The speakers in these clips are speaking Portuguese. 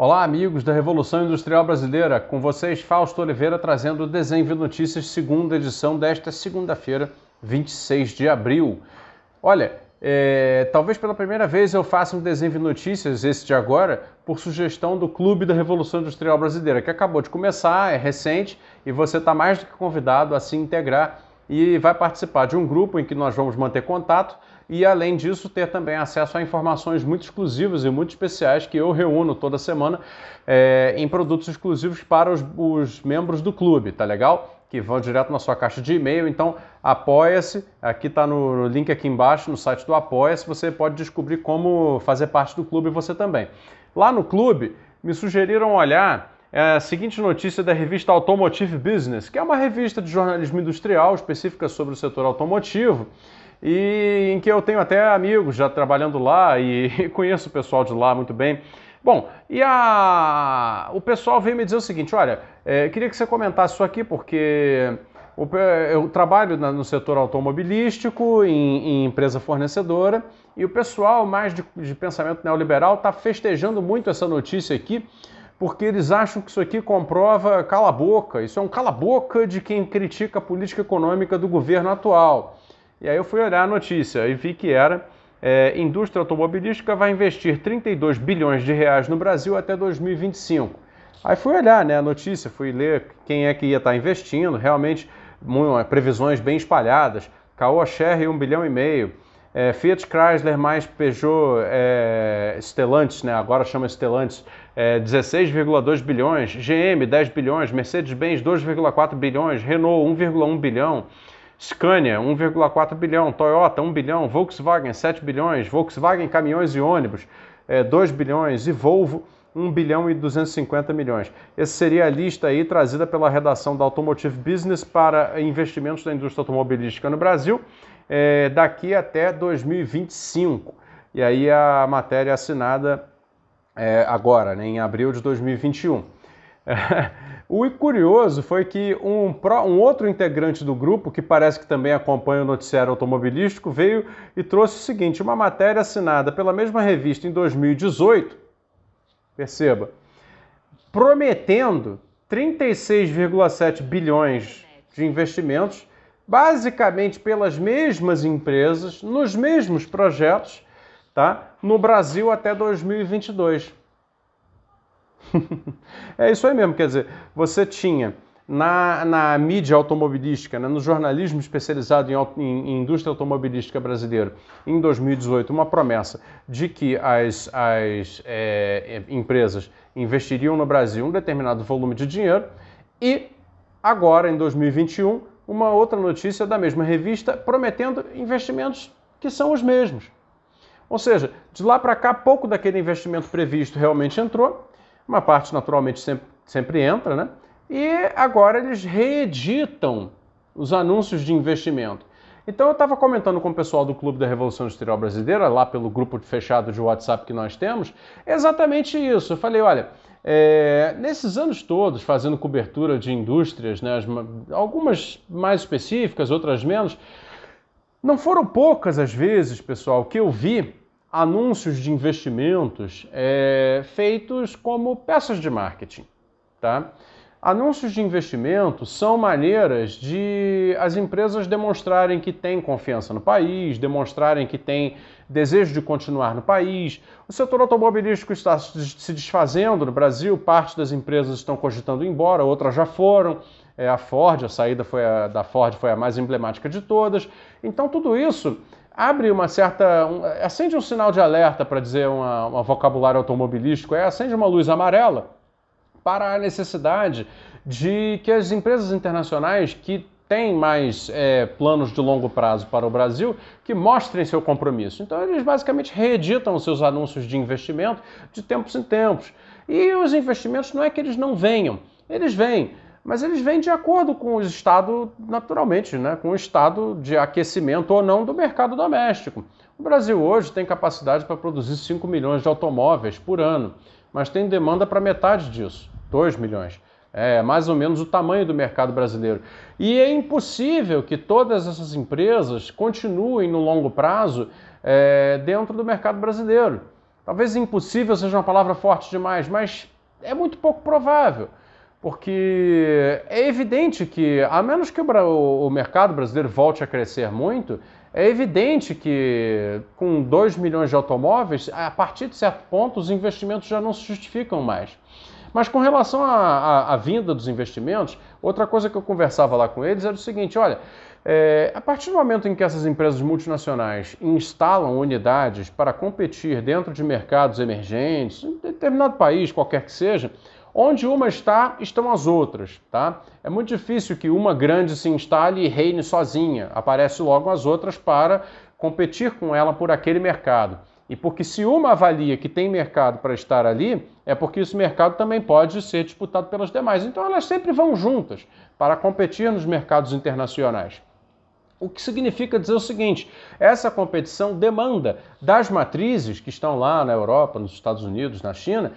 Olá, amigos da Revolução Industrial Brasileira. Com vocês, Fausto Oliveira, trazendo o Desenvolve Notícias, segunda edição desta segunda-feira, 26 de abril. Olha, talvez pela primeira vez eu faça um Desenvolve Notícias, esse de agora, por sugestão do Clube da Revolução Industrial Brasileira, que acabou de começar, é recente, e você está mais do que convidado a se integrar e vai participar de um grupo em que nós vamos manter contato e, além disso, ter também acesso a informações muito exclusivas e muito especiais que eu reúno toda semana em produtos exclusivos para os membros do clube, tá legal? Que vão direto na sua caixa de e-mail. Então, apoia-se, aqui está no link aqui embaixo, no site do Apoia-se, você pode descobrir como fazer parte do clube você também. Lá no clube, me sugeriram olhar a seguinte notícia da revista Automotive Business, que é uma revista de jornalismo industrial específica sobre o setor automotivo, e em que eu tenho até amigos já trabalhando lá e conheço o pessoal de lá muito bem. Bom, e o pessoal veio me dizer o seguinte, olha, queria que você comentasse isso aqui porque eu trabalho no setor automobilístico, em empresa fornecedora, e o pessoal mais de pensamento neoliberal está festejando muito essa notícia aqui, porque eles acham que isso aqui comprova cala-boca, isso é um cala-boca de quem critica a política econômica do governo atual. E aí eu fui olhar a notícia e vi que era indústria automobilística vai investir 32 bilhões de reais no Brasil até 2025. Aí fui olhar a notícia, fui ler quem é que ia estar investindo, realmente previsões bem espalhadas, Caoa Sherry 1,5 bilhão, Fiat Chrysler mais Peugeot Stellantis, agora chama Stellantis, 16,2 bilhões, GM 10 bilhões, Mercedes-Benz 2,4 bilhões, Renault 1,1 bilhão, Scania 1,4 bilhão, Toyota 1 bilhão, Volkswagen 7 bilhões, Volkswagen Caminhões e Ônibus 2 bilhões e Volvo 1 bilhão e 250 milhões. Essa seria a lista aí trazida pela redação da Automotive Business para investimentos da indústria automobilística no Brasil daqui até 2025. E aí a matéria assinada agora, em abril de 2021. O curioso foi que um outro integrante do grupo, que parece que também acompanha o noticiário automobilístico, veio e trouxe o seguinte, uma matéria assinada pela mesma revista em 2018, perceba, prometendo 36,7 bilhões de investimentos, basicamente pelas mesmas empresas, nos mesmos projetos, tá? No Brasil até 2022. É isso aí mesmo, quer dizer, você tinha na mídia automobilística, no jornalismo especializado em indústria automobilística brasileira, em 2018, uma promessa de que as empresas investiriam no Brasil um determinado volume de dinheiro e agora, em 2021, uma outra notícia da mesma revista prometendo investimentos que são os mesmos. Ou seja, de lá para cá, pouco daquele investimento previsto realmente entrou. Uma parte, naturalmente, sempre entra, E agora eles reeditam os anúncios de investimento. Então eu estava comentando com o pessoal do Clube da Revolução Industrial Brasileira, lá pelo grupo fechado de WhatsApp que nós temos, exatamente isso. Eu falei, olha, nesses anos todos, fazendo cobertura de indústrias, algumas mais específicas, outras menos, não foram poucas as vezes, pessoal, que eu vi anúncios de investimentos feitos como peças de marketing, tá? Anúncios de investimento são maneiras de as empresas demonstrarem que têm confiança no país, demonstrarem que têm desejo de continuar no país. O setor automobilístico está se desfazendo no Brasil, parte das empresas estão cogitando ir embora, outras já foram. A Ford, a saída da Ford foi a mais emblemática de todas. Então tudo isso abre acende um sinal de alerta, para dizer um vocabulário automobilístico, acende uma luz amarela para a necessidade de que as empresas internacionais que têm mais planos de longo prazo para o Brasil, que mostrem seu compromisso. Então eles basicamente reeditam os seus anúncios de investimento de tempos em tempos. E os investimentos não é que eles não venham, eles vêm. Mas eles vêm de acordo com o estado, naturalmente, com o estado de aquecimento ou não do mercado doméstico. O Brasil hoje tem capacidade para produzir 5 milhões de automóveis por ano, mas tem demanda para metade disso, 2 milhões. É mais ou menos o tamanho do mercado brasileiro. E é impossível que todas essas empresas continuem no longo prazo dentro do mercado brasileiro. Talvez impossível seja uma palavra forte demais, mas é muito pouco provável. Porque é evidente que, a menos que o mercado brasileiro volte a crescer muito, é evidente que com 2 milhões de automóveis, a partir de certo ponto, os investimentos já não se justificam mais. Mas com relação à vinda dos investimentos, outra coisa que eu conversava lá com eles era o seguinte, olha, a partir do momento em que essas empresas multinacionais instalam unidades para competir dentro de mercados emergentes, em determinado país, qualquer que seja, onde uma está, estão as outras, tá? É muito difícil que uma grande se instale e reine sozinha. Aparecem logo as outras para competir com ela por aquele mercado. E porque se uma avalia que tem mercado para estar ali, é porque esse mercado também pode ser disputado pelas demais. Então elas sempre vão juntas para competir nos mercados internacionais. O que significa dizer o seguinte, essa competição demanda das matrizes que estão lá na Europa, nos Estados Unidos, na China,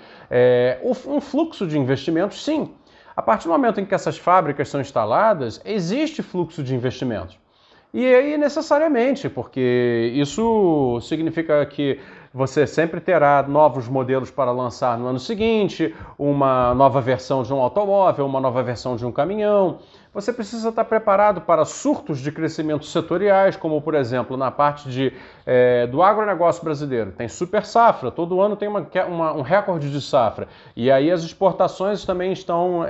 um fluxo de investimentos, sim. A partir do momento em que essas fábricas são instaladas, existe fluxo de investimentos. E aí, necessariamente, porque isso significa que você sempre terá novos modelos para lançar no ano seguinte, uma nova versão de um automóvel, uma nova versão de um caminhão. Você precisa estar preparado para surtos de crescimento setoriais, como, por exemplo, na parte do agronegócio brasileiro. Tem super safra, todo ano tem um recorde de safra. E aí as exportações também estão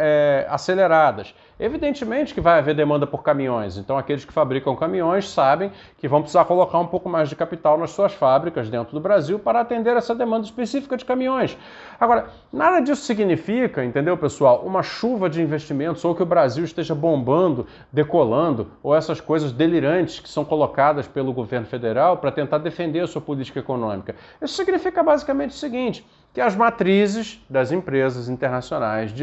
aceleradas. Evidentemente que vai haver demanda por caminhões, então aqueles que fabricam caminhões sabem que vão precisar colocar um pouco mais de capital nas suas fábricas dentro do Brasil para atender essa demanda específica de caminhões. Agora, nada disso significa, entendeu, pessoal, uma chuva de investimentos ou que o Brasil esteja bombando, decolando, ou essas coisas delirantes que são colocadas pelo governo federal para tentar defender a sua política econômica. Isso significa basicamente o seguinte, que as matrizes das empresas internacionais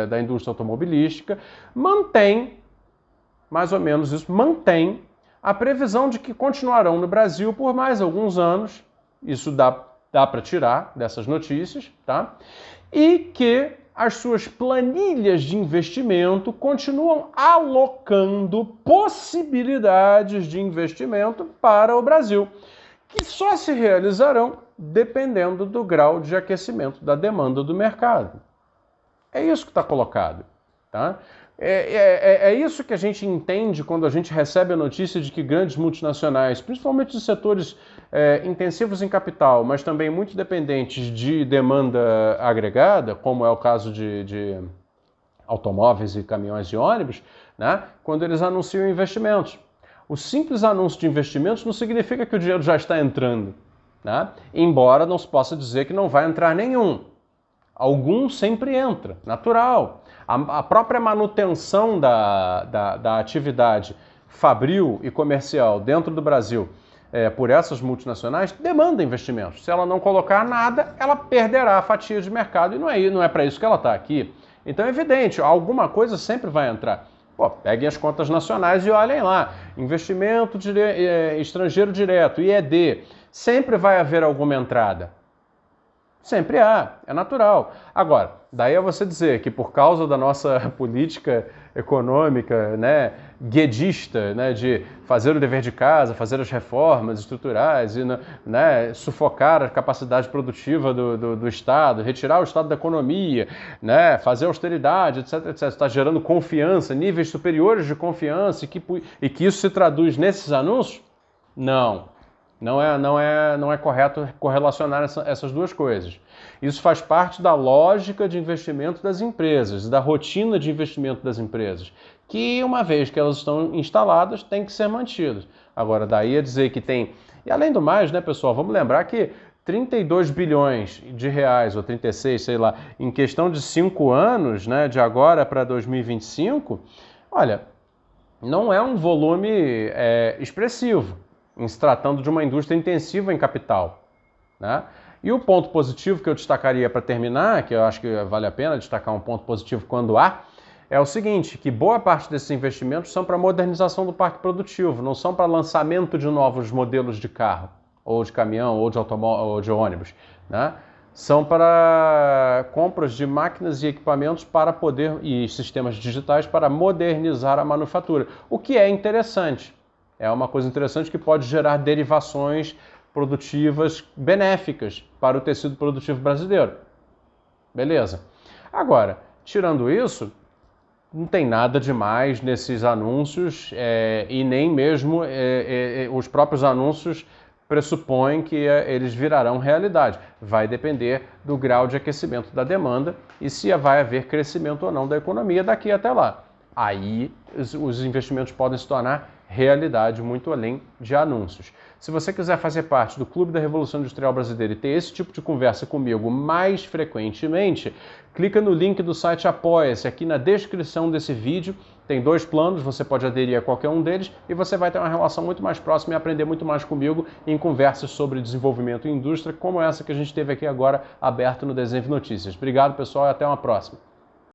da indústria automobilística mantêm, mais ou menos isso, mantêm a previsão de que continuarão no Brasil por mais alguns anos, isso dá para tirar dessas notícias, tá? E que as suas planilhas de investimento continuam alocando possibilidades de investimento para o Brasil, que só se realizarão dependendo do grau de aquecimento da demanda do mercado. É isso que está colocado, tá? É isso que a gente entende quando a gente recebe a notícia de que grandes multinacionais, principalmente de setores intensivos em capital, mas também muito dependentes de demanda agregada, como é o caso de automóveis e caminhões e ônibus, né? Quando eles anunciam investimentos. O simples anúncio de investimentos não significa que o dinheiro já está entrando, né? Embora não se possa dizer que não vai entrar nenhum. Algum sempre entra, natural. A própria manutenção da atividade fabril e comercial dentro do Brasil por essas multinacionais demanda investimentos. Se ela não colocar nada, ela perderá a fatia de mercado e não é para isso que ela está aqui. Então é evidente, alguma coisa sempre vai entrar. Pô, peguem as contas nacionais e olhem lá. Investimento estrangeiro direto, IED. Sempre vai haver alguma entrada. Sempre há, é natural. Agora, daí a você dizer que por causa da nossa política econômica, né, guedista, né, de fazer o dever de casa, fazer as reformas estruturais e, né, sufocar a capacidade produtiva do Estado, retirar o Estado da economia, né, fazer austeridade, etc, etc, está gerando confiança, níveis superiores de confiança e que isso se traduz nesses anúncios? Não. Não é correto correlacionar essas duas coisas. Isso faz parte da lógica de investimento das empresas, da rotina de investimento das empresas, que uma vez que elas estão instaladas, tem que ser mantidas. Agora, daí a dizer que tem... E além do mais, né, pessoal, vamos lembrar que 32 bilhões de reais, ou 36, sei lá, em questão de 5 anos, né, de agora para 2025, olha, não é um volume expressivo, em se tratando de uma indústria intensiva em capital, né? E o ponto positivo que eu destacaria para terminar, que eu acho que vale a pena destacar um ponto positivo quando há, é o seguinte, que boa parte desses investimentos são para modernização do parque produtivo, não são para lançamento de novos modelos de carro, ou de caminhão, ou de automóvel, ou de ônibus, né? São para compras de máquinas e equipamentos e sistemas digitais para modernizar a manufatura, o que é interessante. É uma coisa interessante que pode gerar derivações produtivas benéficas para o tecido produtivo brasileiro. Beleza. Agora, tirando isso, não tem nada demais nesses anúncios e nem mesmo os próprios anúncios pressupõem que eles virarão realidade. Vai depender do grau de aquecimento da demanda e se vai haver crescimento ou não da economia daqui até lá. Aí os investimentos podem se tornar realidade muito além de anúncios. Se você quiser fazer parte do Clube da Revolução Industrial Brasileira e ter esse tipo de conversa comigo mais frequentemente, clica no link do site Apoia-se. Aqui na descrição desse vídeo tem 2 planos, você pode aderir a qualquer um deles e você vai ter uma relação muito mais próxima e aprender muito mais comigo em conversas sobre desenvolvimento e indústria, como essa que a gente teve aqui agora, aberto no Desenvolve Notícias. Obrigado, pessoal, e até uma próxima.